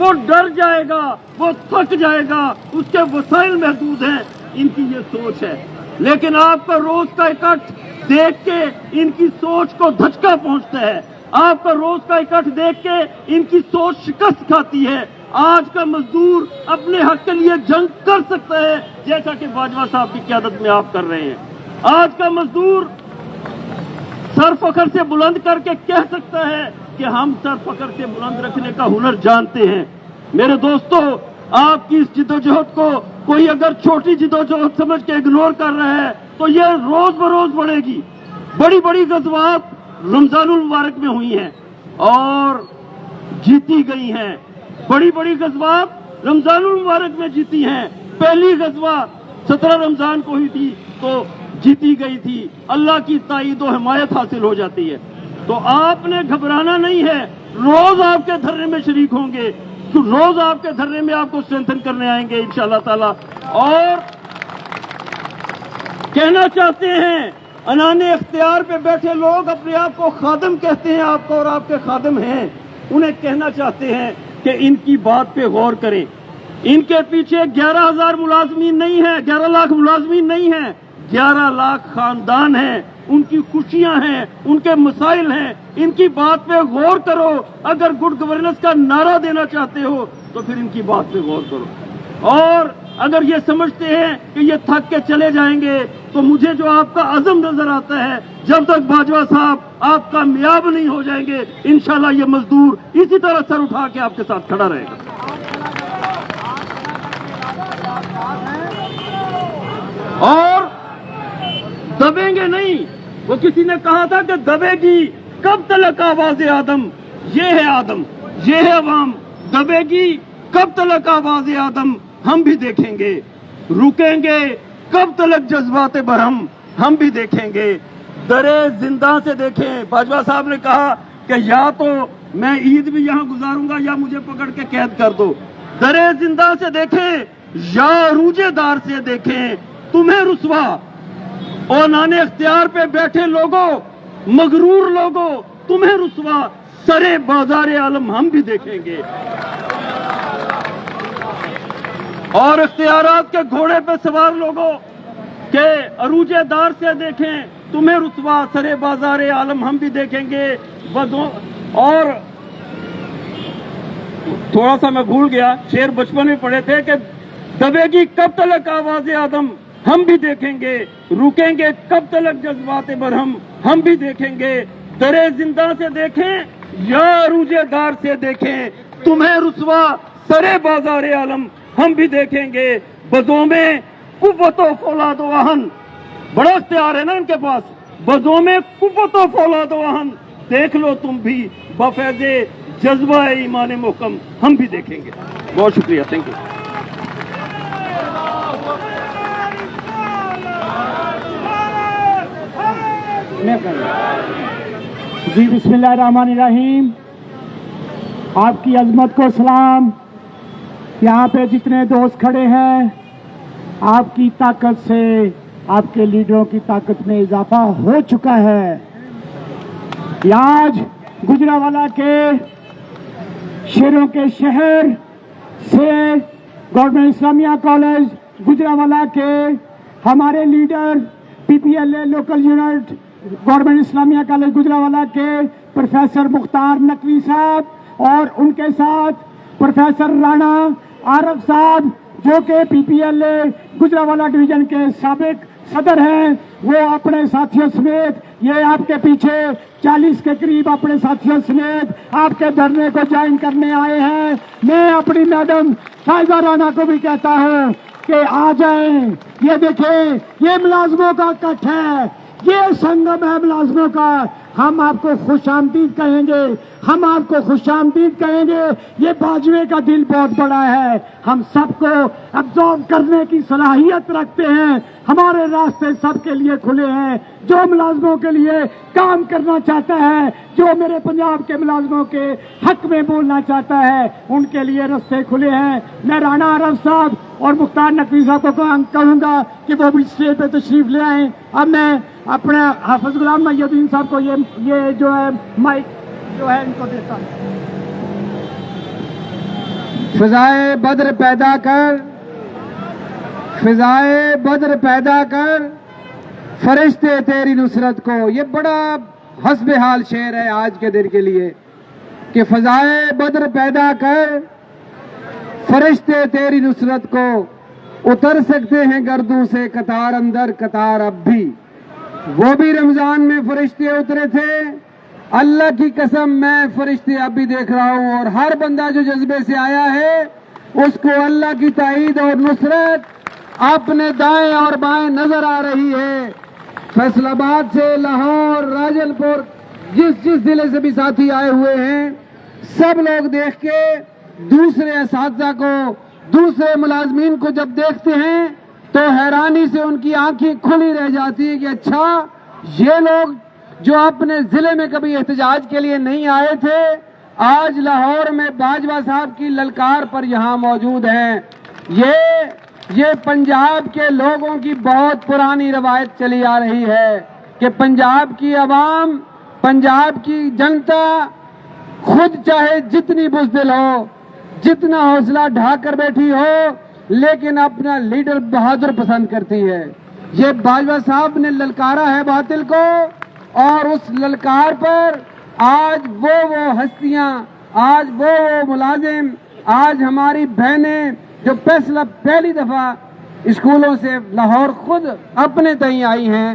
وہ ڈر جائے گا, وہ تھک جائے گا, اس کے وسائل محدود ہیں. ان کی یہ سوچ ہے. لیکن آپ کا روز کا اکٹھ دیکھ کے ان کی سوچ کو دھچکا پہنچتا ہے. آپ کا روز کا اکٹھ دیکھ کے ان کی سوچ شکست کھاتی ہے. آج کا مزدور اپنے حق کے لیے جنگ کر سکتا ہے, جیسا کہ باجوہ صاحب کی قیادت میں آپ کر رہے ہیں. آج کا مزدور سر فخر سے بلند کر کے کہہ سکتا ہے کہ ہم سر فخر سے بلند رکھنے کا ہنر جانتے ہیں. میرے دوستو, آپ کی اس جدوجہد کو کوئی اگر چھوٹی جدوجہد سمجھ کے اگنور کر رہا ہے تو یہ روز بروز بڑھے گی. بڑی بڑی غزوات رمضان المبارک میں ہوئی ہیں اور جیتی گئی ہیں. بڑی بڑی غزوات رمضان المبارک میں جیتی ہیں. پہلی غزوہ 17 رمضان کو ہوئی تھی تو جیتی گئی تھی. اللہ کی تائید و حمایت حاصل ہو جاتی ہے. تو آپ نے گھبرانا نہیں ہے. روز آپ کے دھرنے میں شریک ہوں گے, روز آپ کے دھرنے میں آپ کو اسٹرینتھن کرنے آئیں گے انشاءاللہ تعالی. اور کہنا چاہتے ہیں, انان اختیار پہ بیٹھے لوگ اپنے آپ کو خادم کہتے ہیں, آپ کو, اور آپ کے خادم ہیں. انہیں کہنا چاہتے ہیں کہ ان کی بات پہ غور کریں. ان کے پیچھے 11,000 ملازمین نہیں ہیں, 11 لاکھ ملازمین نہیں ہیں, 11 لاکھ خاندان ہیں. ان کی خوشیاں ہیں, ان کے مسائل ہیں. ان کی بات پہ غور کرو. اگر گڈ گورننس کا نعرہ دینا چاہتے ہو تو پھر ان کی بات پہ غور کرو. اور اگر یہ سمجھتے ہیں کہ یہ تھک کے چلے جائیں گے تو مجھے جو آپ کا عزم نظر آتا ہے, جب تک باجوہ صاحب آپ کامیاب نہیں ہو جائیں گے انشاءاللہ یہ مزدور اسی طرح سر اٹھا کے آپ کے ساتھ کھڑا رہے گا. اور دبیں گے نہیں. وہ کسی نے کہا تھا کہ دبے گی کب تلک آواز آدم, یہ ہے آدم, یہ ہے عوام. دبے گی کب تلک آواز آدم, ہم بھی دیکھیں گے. رکیں گے کب تلک جذبات برہم, ہم بھی دیکھیں گے. درے زندہ سے دیکھیں. باجوہ صاحب نے کہا کہ یا تو میں عید بھی یہاں گزاروں گا یا مجھے پکڑ کے قید کر دو. درے زندہ سے دیکھیں یا عروج دار سے دیکھیں تمہیں رسوا. اور نان اختیار پہ بیٹھے لوگوں, مغرور لوگوں, تمہیں رسوا. سرے بازار عالم ہم بھی دیکھیں گے. اور اختیارات کے گھوڑے پہ سوار لوگوں کہ عروج دار سے دیکھیں تمہیں رسوا. سرے بازار عالم ہم بھی دیکھیں گے. اور تھوڑا سا میں بھول گیا, شعر بچپن میں پڑھے تھے کہ دبے گی کب تلک آواز آدم, ہم بھی دیکھیں گے. رکیں گے کب تلک جذبات برہم, ہم بھی دیکھیں گے. درے زندہ سے دیکھیں یا عروج دار سے دیکھیں تمہیں رسوا. سرے بازار عالم ہم بھی دیکھیں گے. بزوں میں قوت و فولاد و آہن, بڑا اختیار ہے نا ان کے پاس. بزوں میں قوت و فولاد و آہن دیکھ لو تم بھی. بفیض جذبہ ایمان محکم ہم بھی دیکھیں گے. بہت شکریہ. Thank you. جی بسم اللہ الرحمن الرحیم. آپ کی عظمت کو سلام. یہاں پہ جتنے دوست کھڑے ہیں, آپ کی طاقت سے آپ کے لیڈروں کی طاقت میں اضافہ ہو چکا ہے. آج گجرانوالہ کے شیروں کے شہر سے گورنمنٹ اسلامیہ کالج گجرانوالہ کے ہمارے leader PPLA local unit government Islamia college Gujranwala کے پروفیسر مختار نقوی صاحب اور ان کے ساتھ پروفیسر رانا عارف صاحب جو کہ PPLA گجرانوالہ ڈویژن کے سابق صدر ہیں, وہ اپنے ساتھیوں سمیت یہ آپ کے پیچھے 40 کے قریب اپنے ساتھیوں سمیت آپ کے دھرنے کو جوائن کرنے آئے ہیں. میں اپنی میڈم فائزہ رانا کو بھی کہتا ہوں کہ آ جائیں. یہ دیکھیں, یہ ملازموں کا اکٹھ ہے, یہ سنگم ہے ملازموں کا. ہم آپ کو خوش آمدید کہیں گے, ہم آپ کو خوش آمدید کہیں گے. یہ باجوے کا دل بہت بڑا ہے, ہم سب کو ابزارو کرنے کی صلاحیت رکھتے ہیں. ہمارے راستے سب کے لیے کھلے ہیں. جو ملازموں کے لیے کام کرنا چاہتا ہے, جو میرے پنجاب کے ملازموں کے حق میں بولنا چاہتا ہے, ان کے لیے راستے کھلے ہیں. میں رانا عارف صاحب اور مختار نقوی صاحب کو کہوں گا کہ وہ بھی اسٹیج پہ تشریف لے آئیں. اب میں اپنے حافظ غلام محی الدین صاحب کو یہ جو ہے مائک جو ہے ان کو دیتا ہوں. فضائے بدر پیدا کر فرشتے تیری نصرت کو. یہ بڑا حسب حال شعر ہے آج کے دن کے لیے کہ فضائے بدر پیدا کر فرشتے تیری نصرت کو. اتر سکتے ہیں گردوں سے قطار اندر قطار اب بھی. وہ بھی رمضان میں فرشتے اترے تھے. اللہ کی قسم میں فرشتے اب بھی دیکھ رہا ہوں, اور ہر بندہ جو جذبے سے آیا ہے اس کو اللہ کی تائید اور نصرت اپنے دائیں اور بائیں نظر آ رہی ہے. فیصل آباد سے لاہور, راجن پور, جس ضلع سے بھی ساتھی آئے ہوئے ہیں, سب لوگ دیکھ کے دوسرے اساتذہ کو, دوسرے ملازمین کو جب دیکھتے ہیں تو حیرانی سے ان کی آنکھیں کھلی رہ جاتی ہیں کہ اچھا یہ لوگ جو اپنے ضلع میں کبھی احتجاج کے لیے نہیں آئے تھے آج لاہور میں باجوہ صاحب کی للکار پر یہاں موجود ہیں. یہ پنجاب کے لوگوں کی بہت پرانی روایت چلی آ رہی ہے کہ پنجاب کی عوام, پنجاب کی جنتا خود چاہے جتنی بزدل ہو, جتنا حوصلہ ڈھا کر بیٹھی ہو, لیکن اپنا لیڈر بہادر پسند کرتی ہے. یہ باجوہ صاحب نے للکارا ہے باطل کو, اور اس للکار پر آج وہ ہستیاں, آج وہ ملازم, آج ہماری بہنیں جو فیصلہ پہلی دفعہ اسکولوں سے لاہور خود اپنے تئیں آئی ہیں,